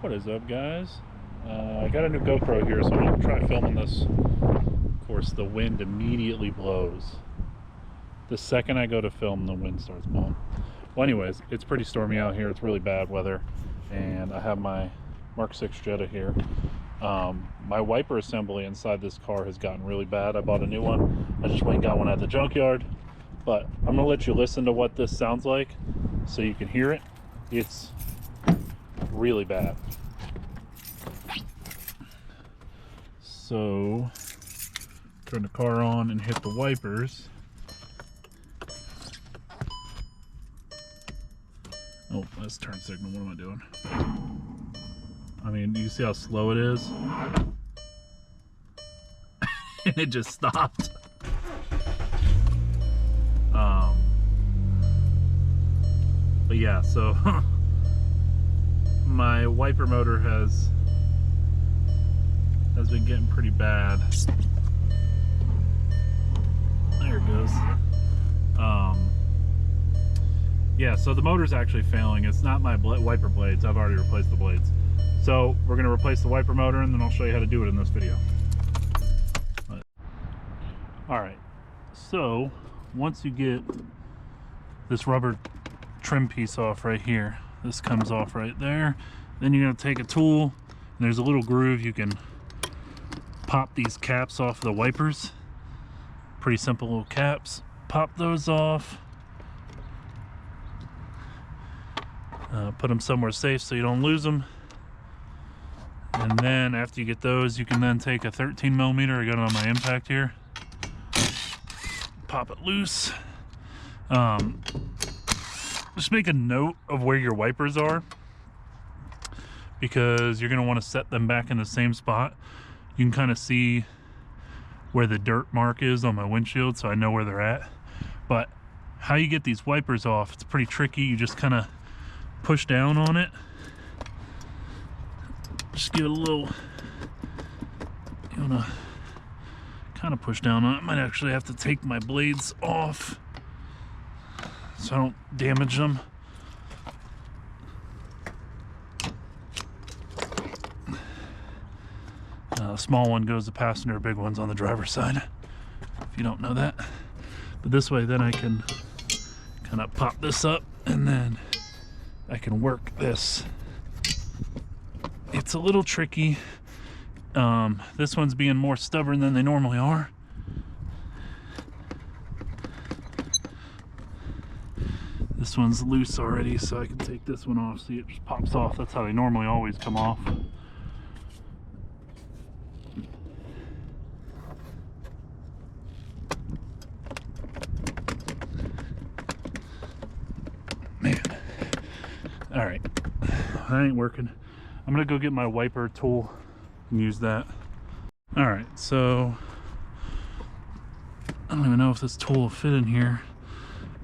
What is up, guys? I got a new GoPro here, so I'm going to try filming this. Of course, the wind immediately blows. The second I go to film, the wind starts blowing. Well, anyways, it's pretty stormy out here. It's really bad weather, and I have my MK6 Jetta here. My wiper assembly inside this car has gotten really bad. I bought a new one. I just went and got one at the junkyard, but I'm gonna let you listen to what this sounds like so you can hear it. It's really bad. So turn the car on and hit the wipers. Oh, that's turn signal. What am I doing? I mean, do you see how slow it is? And it just stopped. But yeah, so my wiper motor has been getting pretty bad. There it goes. Yeah, so the motor's actually failing. It's not my wiper blades. I've already replaced the blades. So we're going to replace the wiper motor, and then I'll show you how to do it in this video. Alright, so once you get this rubber trim piece off right here, this comes off right there, then you're going to take a tool, and there's a little groove. You can pop these caps off the wipers. Pretty simple little caps. Pop those off. Put them somewhere safe so you don't lose them. And then after you get those, you can then take a 13mm. I got it on my impact here. Pop it loose. Just make a note of where your wipers are, because you're going to want to set them back in the same spot. You can kind of see where the dirt mark is on my windshield, so I know where they're at. But how you get these wipers off, it's pretty tricky. You just kind of push down on it. Just give it a little, you want to kind of push down on it. I might actually have to take my blades off so I don't damage them. Small one goes to passenger, big one's on the driver's side, if you don't know that. But this way then I can kind of pop this up, and then I can work this. It's a little tricky. This one's being more stubborn than they normally are. This one's loose already, so I can take this one off. See, it just pops off. That's how they normally always come off. Man. All right, that ain't working. I'm gonna go get my wiper tool and use that. All right, so I don't even know if this tool will fit in here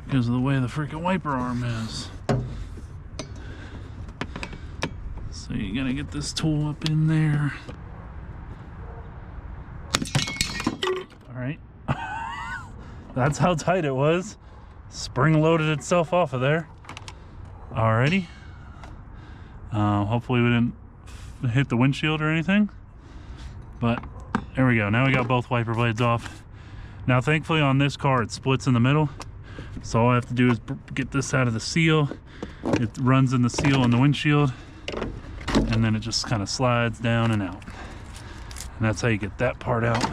because of the way the freaking wiper arm is. So you gotta get this tool up in there. All right. That's how tight it was. Spring loaded itself off of there. Alrighty. Hopefully we didn't hit the windshield or anything, but there we go. Now we got both wiper blades off. Now thankfully on this car it splits in the middle, so all I have to do is get this out of the seal. It runs in the seal on the windshield, and then it just kind of slides down and out, and that's how you get that part out.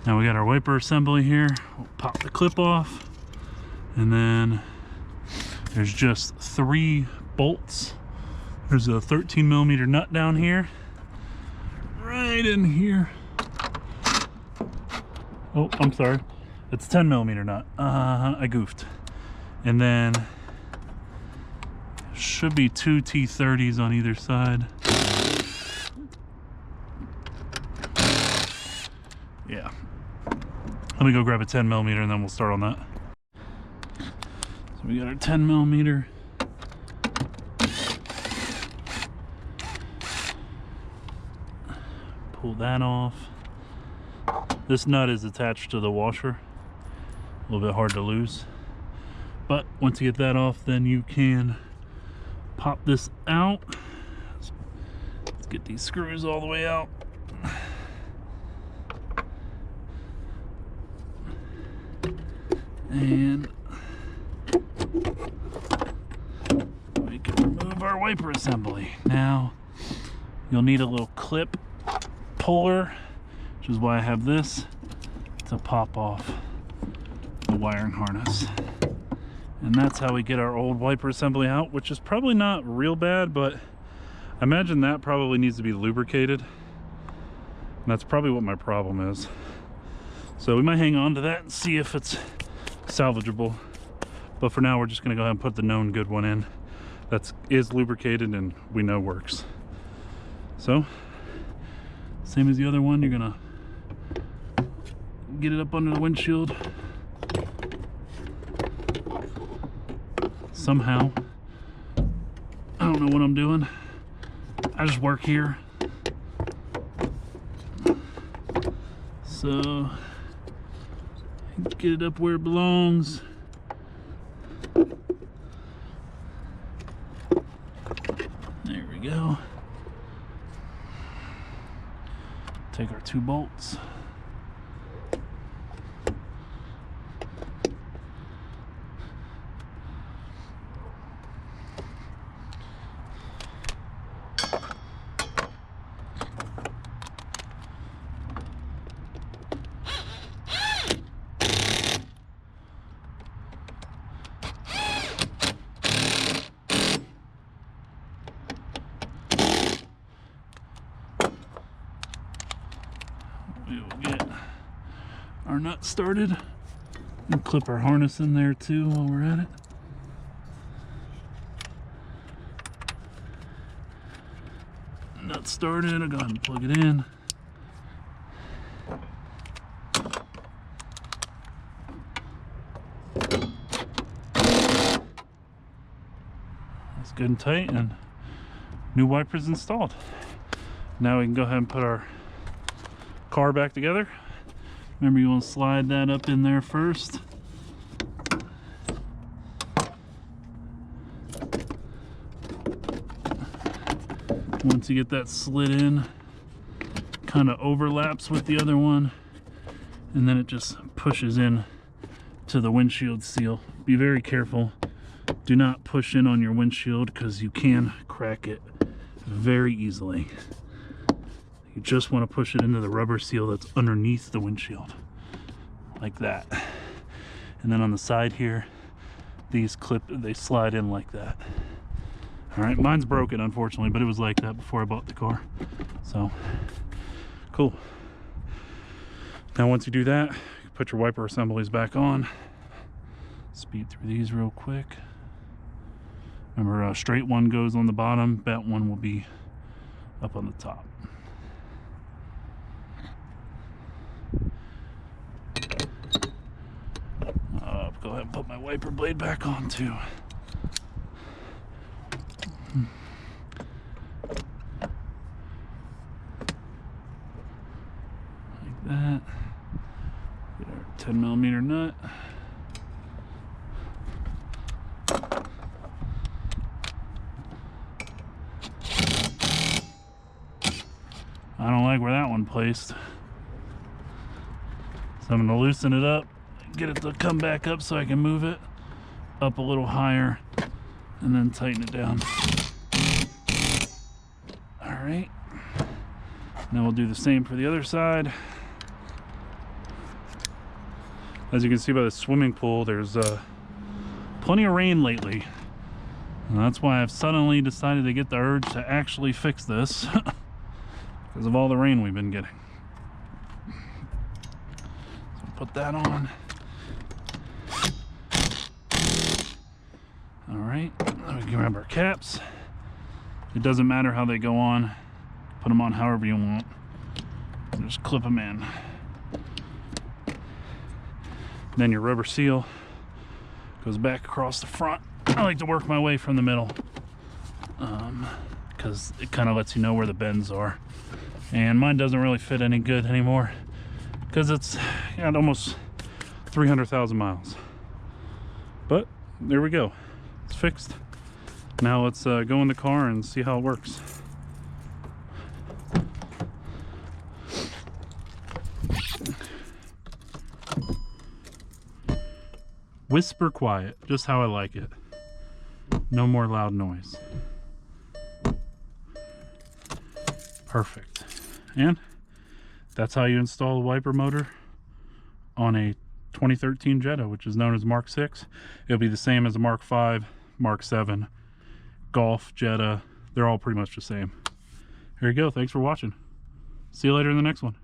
Now we got our wiper assembly here. We'll pop the clip off, and then there's just 3 bolts. There's a 13mm nut down here, right in here. Oh, I'm sorry. It's 10mm nut. I goofed. And then should be 2 T30s on either side. Yeah. Let me go grab a 10mm and then we'll start on that. So we got our 10mm. Pull that off. This nut is attached to the washer. A little bit hard to lose. But once you get that off, then you can pop this out. get these screws all the way out. And we can remove our wiper assembly. Now, you'll need a little clip puller, which is why I have this, to pop off the wiring harness. And that's how we get our old wiper assembly out, which is probably not real bad, but I imagine that probably needs to be lubricated. And that's probably what my problem is. So we might hang on to that and see if it's salvageable. But for now, we're just gonna go ahead and put the known good one in. That is lubricated and we know works. So, same as the other one, you're gonna get it up under the windshield. Somehow. I don't know what I'm doing. I just work here. So, get it up where it belongs. There we go. Take our 2 bolts. We will get our nut started and clip our harness in there too while we're at it. Nut started, I'll go ahead and plug it in. That's good and tight, and new wipers installed. Now we can go ahead and put our car back together. Remember, you want to slide that up in there first. Once you get that slid in, kind of overlaps with the other one, and then it just pushes in to the windshield seal. Be very careful. Do not push in on your windshield because you can crack it very easily. You just want to push it into the rubber seal that's underneath the windshield, like that. And then on the side here, these they slide in like that. All right, mine's broken unfortunately, but it was like that before I bought the car. So, cool. Now once you do that, you put your wiper assemblies back on. Speed through these real quick. Remember, a straight one goes on the bottom, bent one will be up on the top. Go ahead and put my wiper blade back on too. Like that. Get our 10mm nut. I don't like where that one placed. So I'm gonna loosen it up, get it to come back up so I can move it up a little higher and then tighten it down. All right, now we'll do the same for the other side. As you can see by the swimming pool, there's plenty of rain lately, and that's why I've suddenly decided to get the urge to actually fix this because of all the rain we've been getting. So put that on. All right, then we can grab our caps. It doesn't matter how they go on. Put them on however you want. And just clip them in. Then your rubber seal goes back across the front. I like to work my way from the middle because it kind of lets you know where the bends are. And mine doesn't really fit any good anymore because it's got almost 300,000 miles. But there we go. It's fixed. Now let's go in the car and see how it works. Whisper quiet, just how I like it. No more loud noise. Perfect. And that's how you install a wiper motor on a 2013 Jetta, which is known as Mark 6. It'll be the same as a Mark 5, Mark 7, Golf, Jetta. They're all pretty much the same. Here you go. Thanks for watching. See you later in the next one.